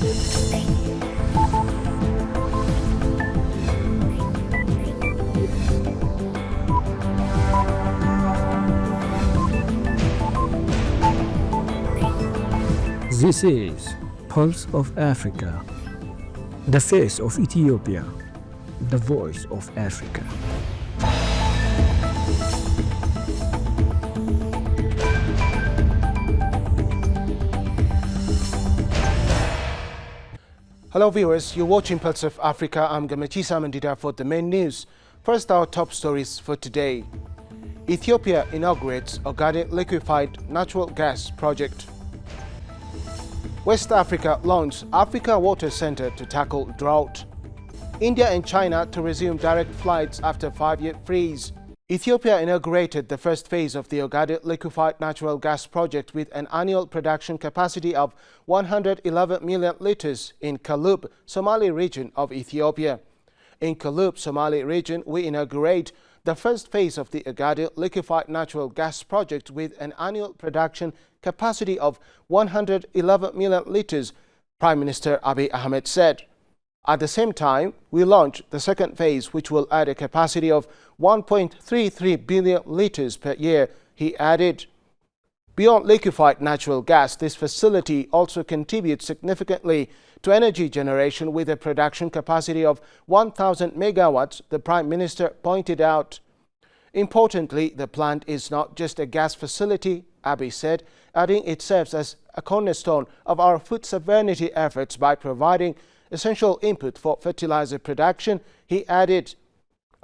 This is Pulse of Africa, the face of Ethiopia, the voice of Africa. Hello viewers, you're watching Pulse of Africa. I'm Gamachisa Mandida for the main news. First, our top stories for today. Ethiopia inaugurates Ogaden Liquified Natural Gas Project. West Africa launches Africa Water Center to tackle drought. India and China to resume direct flights after 5-year freeze. Ethiopia inaugurated the first phase of the Ogaden Liquified Natural Gas Project with an annual production capacity of 111 million litres in Kalub, Somali region of Ethiopia. In Kalub, Somali region, we inaugurate the first phase of the Ogaden Liquified Natural Gas Project with an annual production capacity of 111 million litres, Prime Minister Abiy Ahmed said. At the same time, we launched the second phase, which will add a capacity of 1.33 billion litres per year, he added. Beyond liquefied natural gas, this facility also contributes significantly to energy generation with a production capacity of 1,000 megawatts, the Prime Minister pointed out. Importantly, the plant is not just a gas facility, Abiy said, adding it serves as a cornerstone of our food sovereignty efforts by providing essential input for fertilizer production, he added.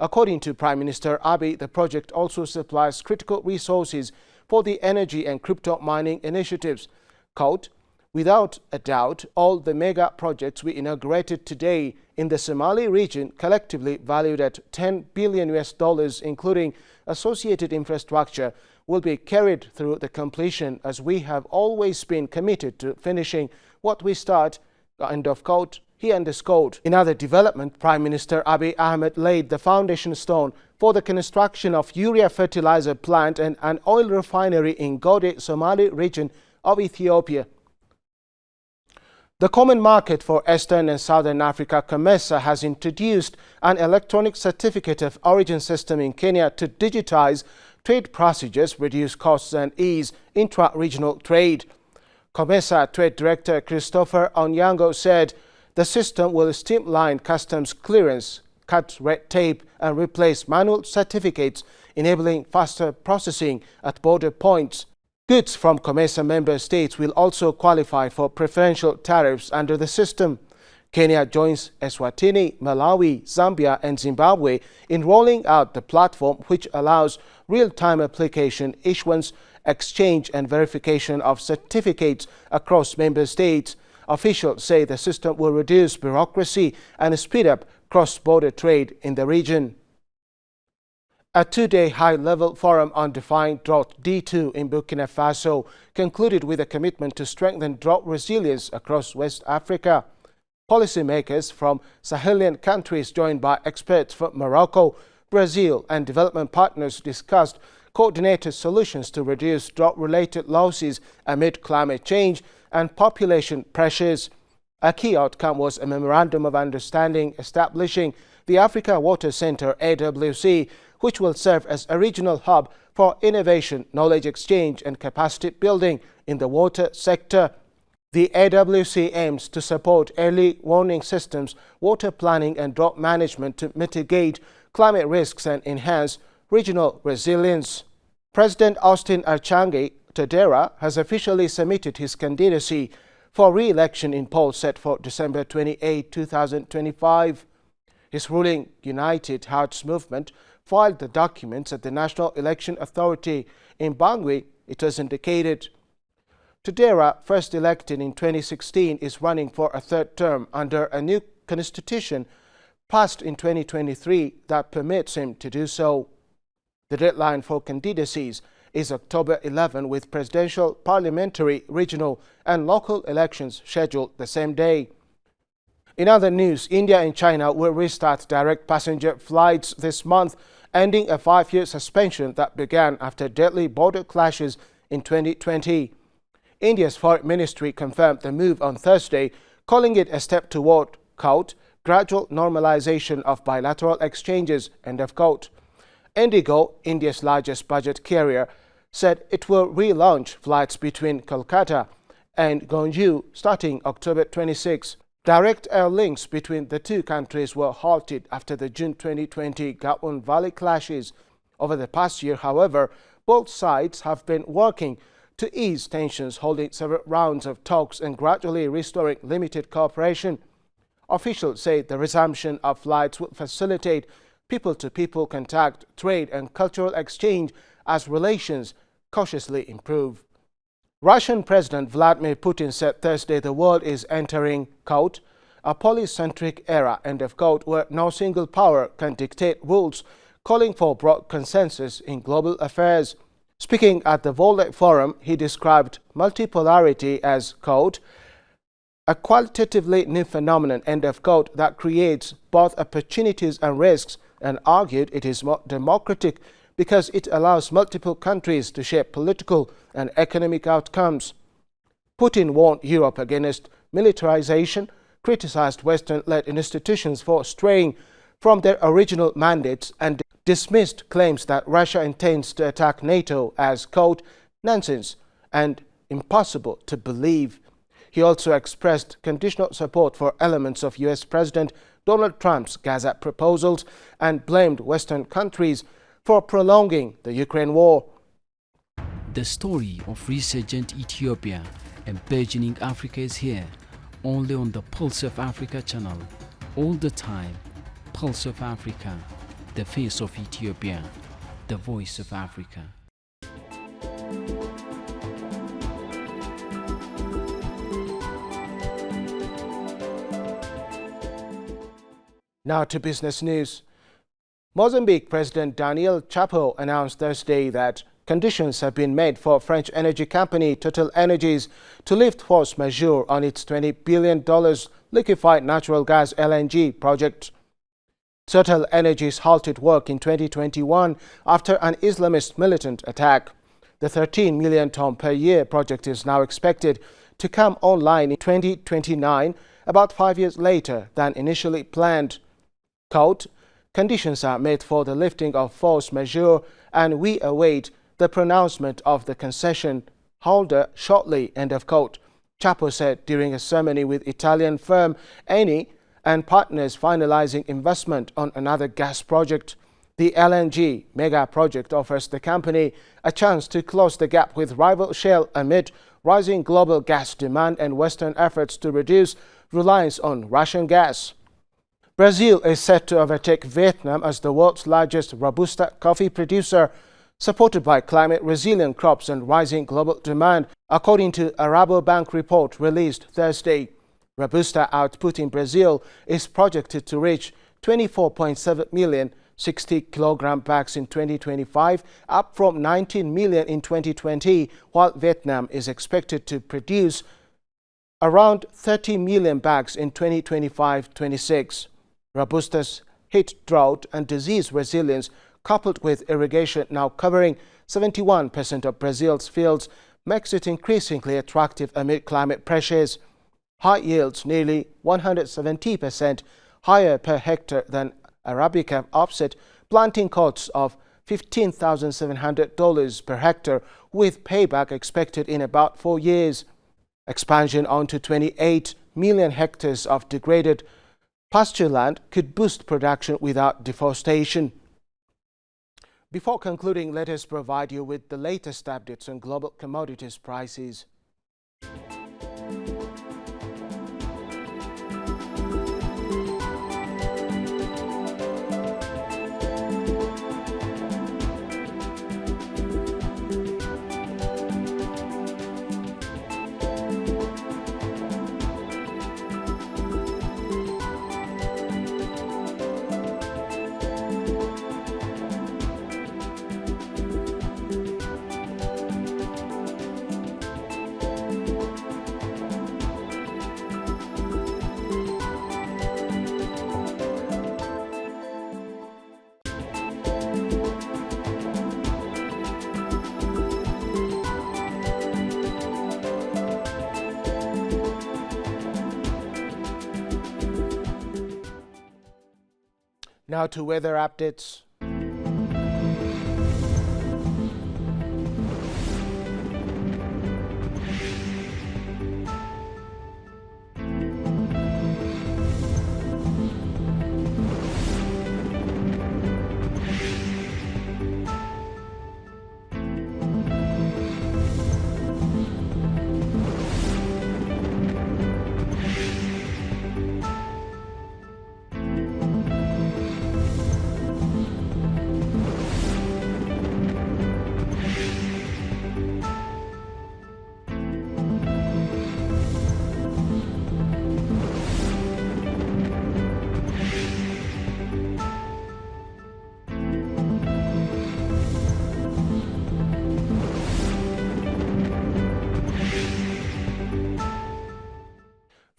According to Prime Minister Abiy, the project also supplies critical resources for the energy and crypto mining initiatives. Quote, without a doubt, all the mega projects we inaugurated today in the Somali region, collectively valued at $10 billion, including associated infrastructure, will be carried through the completion as we have always been committed to finishing what we start, end of quote, he underscored. In other development, Prime Minister Abiy Ahmed laid the foundation stone for the construction of urea fertilizer plant and an oil refinery in Ogaden, Somali region of Ethiopia. The Common Market for Eastern and Southern Africa, COMESA, has introduced an electronic certificate of origin system in Kenya to digitize trade procedures, reduce costs and ease intra-regional trade. COMESA Trade Director Christopher Onyango said the system will streamline customs clearance, cut red tape and replace manual certificates, enabling faster processing at border points. Goods from COMESA member states will also qualify for preferential tariffs under the system. Kenya joins Eswatini, Malawi, Zambia and Zimbabwe in rolling out the platform, which allows real-time application, issuance, exchange and verification of certificates across member states. Officials say the system will reduce bureaucracy and speed up cross-border trade in the region. A two-day high-level forum on defying drought D2 in Burkina Faso concluded with a commitment to strengthen drought resilience across West Africa. Policymakers from Sahelian countries, joined by experts from Morocco, Brazil and development partners, discussed coordinated solutions to reduce drought-related losses amid climate change and population pressures. A key outcome was a memorandum of understanding establishing the Africa Water Center (AWC), which will serve as a regional hub for innovation, knowledge exchange and capacity building in the water sector. The AWC aims to support early warning systems, water planning and drought management to mitigate climate risks and enhance regional resilience. President Austin Archange Touadera has officially submitted his candidacy for re-election in polls set for December 28, 2025. His ruling United Hearts movement filed the documents at the National Election Authority in Bangui, it was indicated. Touadera, first elected in 2016, is running for a third term under a new constitution passed in 2023 that permits him to do so. The deadline for candidacies is October 11, with presidential, parliamentary, regional and local elections scheduled the same day. In other news, India and China will restart direct passenger flights this month, ending a 5-year suspension that began after deadly border clashes in 2020. India's Foreign Ministry confirmed the move on Thursday, calling it a step toward, quote, gradual normalization of bilateral exchanges, end of quote. Indigo, India's largest budget carrier, said it will relaunch flights between Kolkata and Gwangju starting October 26. Direct air links between the two countries were halted after the June 2020 Gatun Valley clashes. Over the past year, however, both sides have been working to ease tensions, holding several rounds of talks and gradually restoring limited cooperation. Officials say the resumption of flights will facilitate people-to-people contact, trade and cultural exchange as relations cautiously improve. Russian President Vladimir Putin said Thursday the world is entering, quote, a polycentric era, end of quote, where no single power can dictate rules, calling for broad consensus in global affairs. Speaking at the Volta Forum, he described multipolarity as, quote, a qualitatively new phenomenon, end of quote, that creates both opportunities and risks, and argued it is more democratic because it allows multiple countries to shape political and economic outcomes. Putin warned Europe against militarization, criticized Western-led institutions for straying from their original mandates, and dismissed claims that Russia intends to attack NATO as, quote, nonsense and impossible to believe. He also expressed conditional support for elements of U.S. President Donald Trump's Gaza proposals and blamed Western countries for prolonging the Ukraine war. The story of resurgent Ethiopia and burgeoning Africa is here, only on the Pulse of Africa channel. All the time, Pulse of Africa, the face of Ethiopia, the voice of Africa. Now to business news. Mozambique President Daniel Chapo announced Thursday that conditions have been made for French energy company Total Energies to lift force majeure on its $20 billion liquefied natural gas LNG project. Total Energies halted work in 2021 after an Islamist militant attack. The 13 million ton per year project is now expected to come online in 2029, about 5 years later than initially planned. Quote, conditions are met for the lifting of force majeure and we await the pronouncement of the concession holder shortly, end of quote, Chapo said during a ceremony with Italian firm Eni and partners finalizing investment on another gas project. The LNG mega project offers the company a chance to close the gap with rival Shell amid rising global gas demand and Western efforts to reduce reliance on Russian gas. Brazil is set to overtake Vietnam as the world's largest Robusta coffee producer, supported by climate-resilient crops and rising global demand, according to a Rabobank report released Thursday. Robusta output in Brazil is projected to reach 24.7 million 60-kilogram bags in 2025, up from 19 million in 2020, while Vietnam is expected to produce around 30 million bags in 2025-26. Robusta's heat, drought and disease resilience, coupled with irrigation now covering 71% of Brazil's fields, makes it increasingly attractive amid climate pressures. High yields, nearly 170% higher per hectare than Arabica, offset planting costs of $15,700 per hectare, with payback expected in about 4 years. Expansion onto 28 million hectares of degraded pasture land could boost production without deforestation. Before concluding, let us provide you with the latest updates on global commodities prices. Now to weather updates.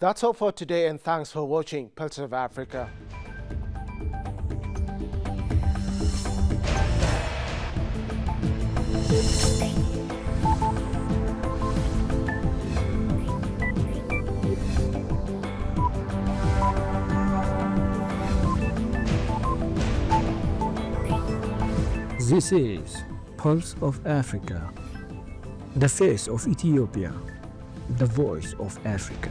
That's all for today, and thanks for watching Pulse of Africa. This is Pulse of Africa, the face of Ethiopia, the voice of Africa.